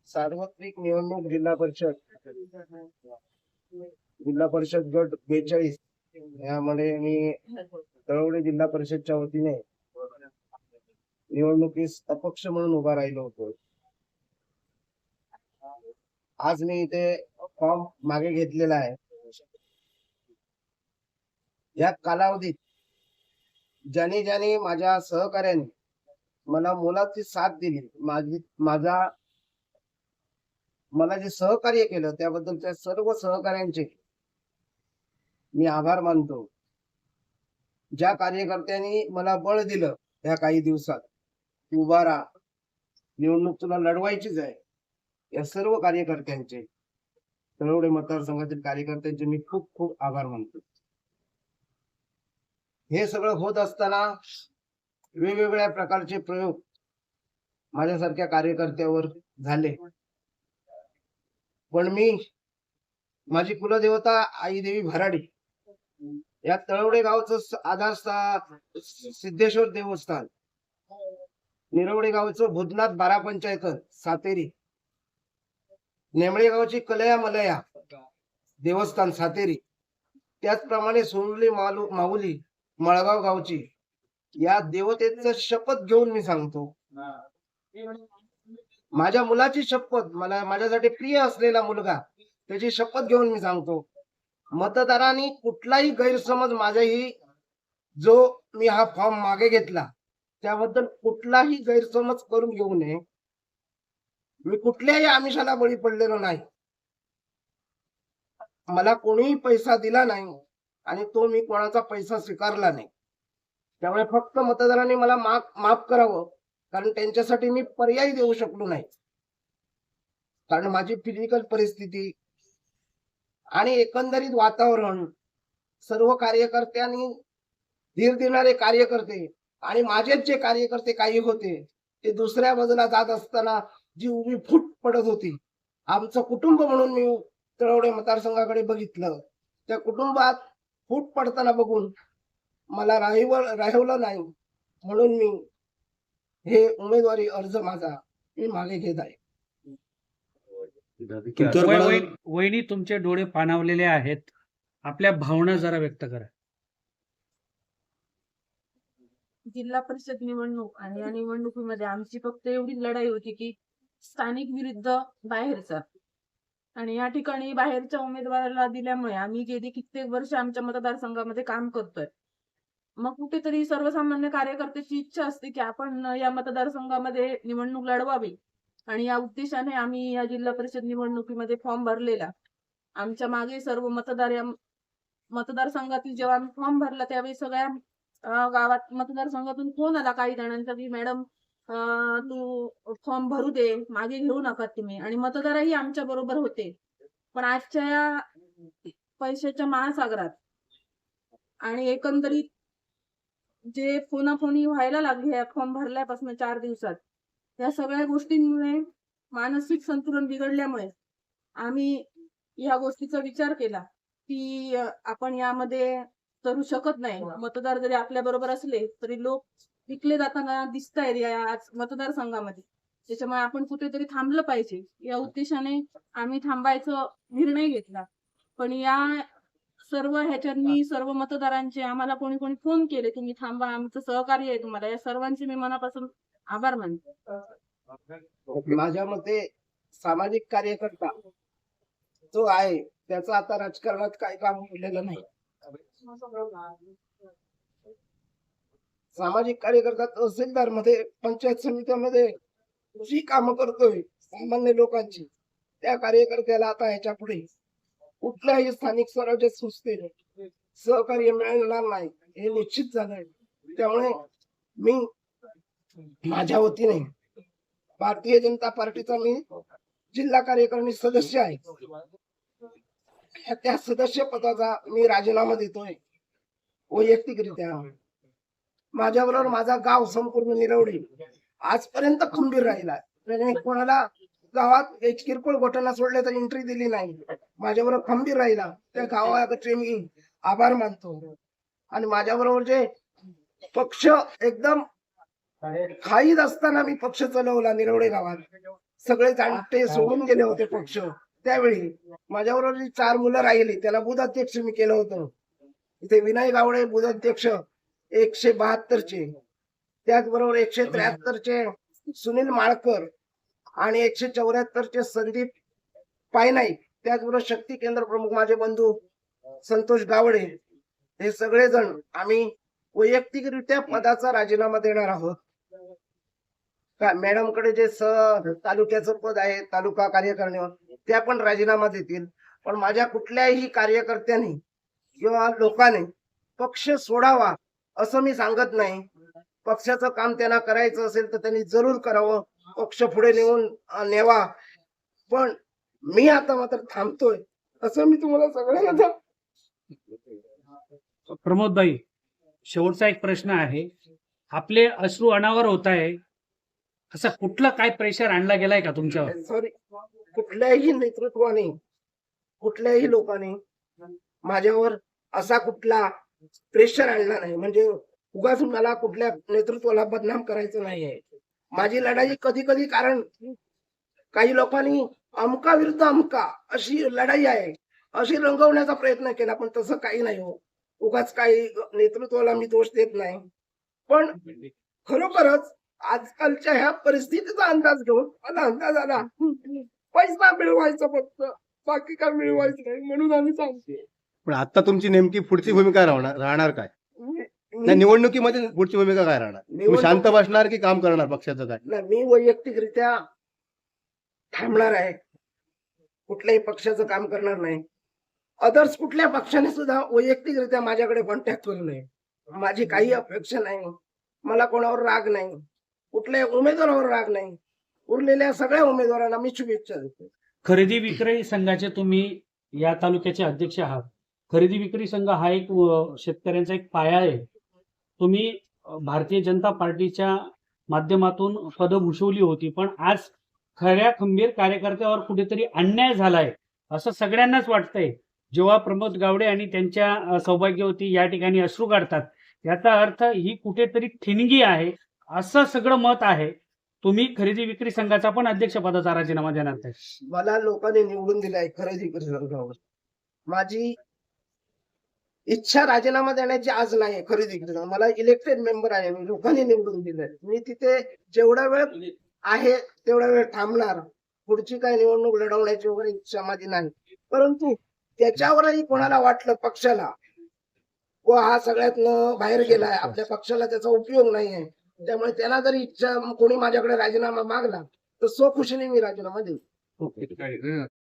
सार्वत्रिक निवडणूक जिल्हा परिषद गट 42 यामध्ये मी तळवडे जिल्हा परिषदच्या वतीने निवडणुकीस अपक्ष म्हणून उभा राहिलो होतो. आज मी इथे फॉर्म मागे घेतलेला आहे. या कालावधीत ज्याने ज्याने माझ्या सहकार्याने मला मोलाची साथ दिली, मला जे सहकार्य केलं त्याबद्दल त्या सर्व सहकार्यांचे मी आभार मानतो. ज्या कार्यकर्त्यांनी मला बळ दिलं या काही दिवसात, उभा राहा, निवडणूक तुला लढवायचीच आहे, या सर्व कार्यकर्त्यांचे, तळवडे मतदारसंघातील कार्यकर्त्यांचे मी खूप खूप आभार मानतो. हे सगळं होत असताना वेगवेगळ्या प्रकारचे प्रयोग माझ्यासारख्या कार्यकर्त्यावर झाले, पण मी माझी कुलदेवता आई देवी भराडी या तळवडे गावचं आधारस्थान सिद्धेश्वर देवस्थान, निरवडे गावचं भूतनाथ 12 पंचायत सातेरी, नेमळे गावची कलया मलया देवस्थान सातेरी, त्याचप्रमाणे सोनली माऊली मळगाव गावची या देवतेचं शपथ घेऊन मी सांगतो, माझ्या मुलाची शपथ, मला माझ्यासाठी प्रिय असलेला मुलगा, त्याची शपथ घेऊन मी सांगतो, मतदारांनी कुठलाही गैरसमज माझाही जो मी हा फॉर्म मागे घेतला त्याबद्दल कुठलाही गैरसमज करून घेऊ नये. मी कुठल्याही आमिषाला बळी पडलेलो नाही. मला कोणीही पैसा दिला नाही आणि तो मी कोणाचा पैसा स्वीकारला नाही. त्यामुळे फक्त मतदारांनी मला माफ करावं, कारण त्यांच्यासाठी मी पर्याय देऊ शकलो नाही. कारण माझी फिजिकल परिस्थिती आणि एकंदरीत वातावरण, सर्व कार्यकर्त्यांनी, धीर देणारे कार्यकर्ते आणि माझेच जे कार्यकर्ते काही होते ते दुसऱ्या बाजूला जात असताना जी उभी फूट पडत होती, आमचं कुटुंब म्हणून मी तळवडे मतदारसंघाकडे बघितलं. त्या कुटुंबात फूट पडताना बघून मला राहिवलं नाही, म्हणून मी हे उमेदवारी अर्ज माझा मी मागे घेत आहे. वहिनी, तुमचे डोळे पाणावलेले आहेत, आपल्या भावना जरा व्यक्त करा. जिल्हा परिषद निवडणूक आणि या निवडणुकीमध्ये आमची फक्त एवढी लढाई होती की स्थानिक विरुद्ध बाहेरचा, आणि या ठिकाणी बाहेरच्या उमेदवाराला दिल्यामुळे आम्ही गेली कित्येक वर्ष आमच्या मतदारसंघामध्ये काम करतोय. मग कुठेतरी सर्वसामान्य कार्यकर्त्याची इच्छा असते की आपण या मतदारसंघामध्ये निवडणूक लढवावी, आणि या उद्देशाने आम्ही या जिल्हा परिषद निवडणुकीमध्ये फॉर्म भरलेला. आमच्या मागे सर्व मतदारसंघातील जेव्हा आम्ही फॉर्म भरला त्यावेळी सगळ्या गावात मतदारसंघातून फोन आला काही जणांचा की मॅडम तू फॉर्म भरू दे, मागे घेऊ नका तुम्ही, आणि मतदारही आमच्या बरोबर होते. पण आजच्या या पैशाच्या महासागरात आणि एकंदरीत जे फोनाफोनी व्हायला लागले या फॉर्म भरल्यापासून 4 दिवसात, या सगळ्या गोष्टींमुळे मानसिक संतुलन बिघडल्यामुळे आम्ही या गोष्टीचा विचार केला की आपण यामध्ये करू शकत नाही. मतदार जरी आपल्या बरोबर असले तरी लोक विकले जाताना दिसत आहेत या मतदारसंघामध्ये, त्याच्यामुळे आपण कुठेतरी थांबलं पाहिजे. या उद्देशाने आम्ही थांबायचा निर्णय घेतला. पण या सर्व ह्याच्यात सर्व मतदारांचे आम्हाला कोणी कोणी फोन केले, तुम्ही थांबा, आमचं सहकार्य आहे तुम्हाला, या सर्वांचे मी मनापासून आभार मानतो. माझ्या मते सामाजिक कार्यकर्ता जो आहे त्याचा आता राजकारणात काही काम केलेलं नाही. सामाजिक कार्यकर्ता तहसीलदार मध्ये, पंचायत समित्यामध्ये जी कामं करतोय सामान्य लोकांची, त्या कार्यकर्त्याला आता ह्याच्या पुढे कुठल्याही स्थानिक स्वराज्य संस्थेने सहकार्य मिळणार नाही हे निश्चित झालंय. त्यामुळे मी माझ्या वतीने भारतीय जनता पार्टीचा मी जिल्हा कार्यकारिणी सदस्य आहे. त्या सदस्य पदाचा मी राजीनामा देतोय वैयक्तिकरित्या. माझ्याबरोबर माझा गाव संपूर्ण निरवडे आजपर्यंत खंबीर राहिला. कोणाला गावात एक किरकोळ घटना सोडल्या तर एंट्री दिली नाही, माझ्याबरोबर खंबीर राहिला. त्या गावाकडे मी आभार मानतो. आणि माझ्याबरोबर जे पक्ष एकदम खाईत असताना मी पक्ष चालवला निरवडे गावात, सगळे जाणते सोडून गेले होते पक्ष. त्यावेळी माझ्याबरोबर जी 4 मुलं राहिली त्याला बुध अध्यक्ष मी केलं होतं. इथे विनय गावडे बुध अध्यक्ष 172 चे, त्याचबरोबर 173 चे सुनील माळकर आणि 174 चे संदीप पायनाईक, त्याचबरोबर शक्ती केंद्र प्रमुख माझे बंधू संतोष गावडे, हे सगळेजण आम्ही वैयक्तिकरित्या पदाचा राजीनामा देणार आहोत. मॅडम कडे जे तालुक्याचं पद आहे तालुका कार्यकारिणीवर, त्या पण राजीनामा देतील. पण माझ्या कुठल्याही कार्यकर्त्यांनी किंवा लोकांनी पक्ष सोडावा असं मी सांगत नाही. पक्षाचं काम त्यांना करायचं असेल तर त्यांनी जरूर करावं, पक्ष पुढे नेवा. पण मी आता मात्र थांबतोय असं मी तुम्हाला सगळ्यांना प्रमोदभाई, शेवटचा एक प्रश्न आहे. आपले अश्रू अनावर होत आहे, असं कुठलं काय प्रेशर आणला गेलाय का तुमच्यावर? सॉरी, कुठल्याही नेतृत्वाने कुठल्याही लोकांनी माझ्यावर असा कुठला प्रेशर आणला नाही. म्हणजे उगाच मला कुठल्या नेतृत्वाला बदनाम करायचं नाहीये. माझी लढाई कधी कधी, कारण काही लोकांनी अमका विरुद्ध अमका अशी लढाई आहे अशी रंगवण्याचा प्रयत्न केला, पण तसं काही नाही हो. उगाच काही नेतृत्वाला मी दोष देत नाही. पण खरोखरच आजकालच्या ह्या परिस्थितीचा अंदाज घेऊन मला अंदाज आला पैसा मिळवायचा, फक्त बाकी काय मिळवायचं नाही, म्हणून आम्ही सांगते. पण आता तुमची नेमकी पुढची भूमिका राहणार काय? त्या निवडणुकीमध्ये पुढची भूमिका काय राहणार? तुम्ही शांत बसणार की काम करणार पक्षाचं काय? नाही, मी वैयक्तिकरित्या थांबणार आहे. कुठल्याही पक्षाचं काम करणार नाही. अदर्स कुठल्या पक्षाने सुद्धा वैयक्तिकरित्या माझ्याकडे कॉन्टॅक्ट करू नये. माझी काही अपेक्षा नाही. मला कोणावर राग नाही, कुठल्याही उमेदवारावर राग नाही. उरलेल्या सगळ्या उमेदवारांना मी शुभेच्छा देतो. खरेदी विक्री संघाचे तुम्ही या तालुक्याचे अध्यक्ष आहात. खरेदी विक्री संघ हा एक शेतकऱ्यांचा एक पाया आहे. तुम्ही भारतीय जनता पार्टीच्या माध्यमातून पद भूषवली होती, पण आज खऱ्या खंबीर कार्यकर्त्यावर कुठेतरी अन्याय झालाय असं सगळ्यांनाच वाटतंय. जेव्हा प्रमोद गावडे आणि त्यांच्या सौभाग्यवती या ठिकाणी अश्रू काढतात, याचा अर्थ ही कुठेतरी ठिणगी आहे असं सगळं मत आहे. तुम्ही खरेदी विक्री संघाचा पण अध्यक्षपदाचा राजीनामा देणार काय? मला लोकांनी निवडून दिलाय खरेदी विक्री संघावर. माझी इच्छा राजीनामा देण्याची आज नाही. खरेदी विक्री संघ मला इलेक्टेड मेंबर आहे, मी लोकांनी निवडून दिलंय. मी तिथे जेवढा वेळ आहे तेवढा वेळ थांबणार. पुढची काय निवडणूक लढवण्याची वगैरे इच्छा माझी नाही. परंतु त्याच्यावरही कोणाला वाटलं पक्षाला व हा सगळ्यातनं बाहेर गेलाय, आपल्या पक्षाला त्याचा उपयोग नाहीये, त्यामुळे त्यांना जर इच्छा कोणी माझ्याकडे राजीनामा मागला तर स्वखुशीने मी राजीनामा देईन.